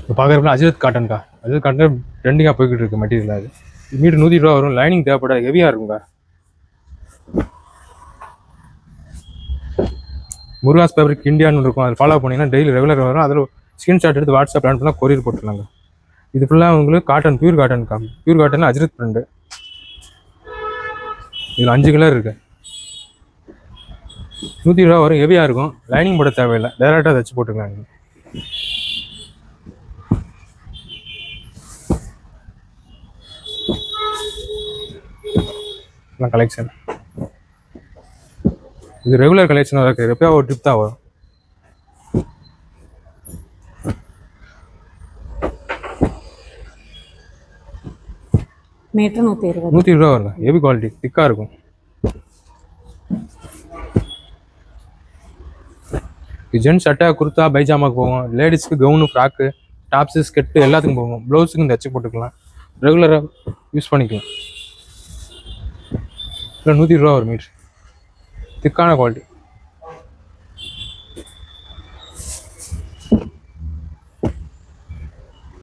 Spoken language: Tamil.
இப்போ பார்க்குறப்ப அஜித் காட்டன்க்கா. அஜித் காட்டன் ட்ரெண்டிங்காக போய்கிட்டு இருக்கு மெட்டீரியல். அது மீட்டர் 120 ரூபா வரும். லைனிங் தேவைப்படாது, ஹெவியாக இருக்குங்க. முருகாஸ் ஃபேப்ரிக் இந்தியான்னு இருக்கும், அதில் ஃபாலோ பண்ணிங்கன்னா டெய்லி ரெகுலர் வரும். அதில் ஸ்க்ரீன்ஷாட் எடுத்து வாட்ஸ்அப் அனுப்பினா கொரியர் போட்டுருலாங்க. இது ஃபுல்லாக உங்களுக்கு காட்டன், பியூர் காட்டன்க்கா. Pure cotton Ajith print. இதில் 5 கலர் இருக்கு. 120 ரூபா வரும், ஹெவியாக இருக்கும். லைனிங் போட தேவையில்லை, டேரெக்டாக தச்சு போட்டுக்கலாம். கலெக்ஷன் இது ரெகுலர் கலெக்ஷனாக இருக்குது. எப்போ ஒரு ட்ரிப் தான் வரும். மீட்டர் 120 ரூபா வருங்க. ஹெவி குவாலிட்டி, திக்காக இருக்கும். ஜென்ஸ் சட்டை, குர்த்தா, பைஜாமாக்கு போவோம். லேடிஸ்க்கு கவுனு, ஃப்ராக்கு, டாப்ஸு, ஸ்கெட்டு எல்லாத்துக்கும் போவோம். ப்ளவுஸுக்கும் தச்சு போட்டுக்கலாம், ரெகுலராக யூஸ் பண்ணிக்கலாம். இல்லை 120 ரூபா ஒரு மீட்ரு, திக்கான குவாலிட்டி.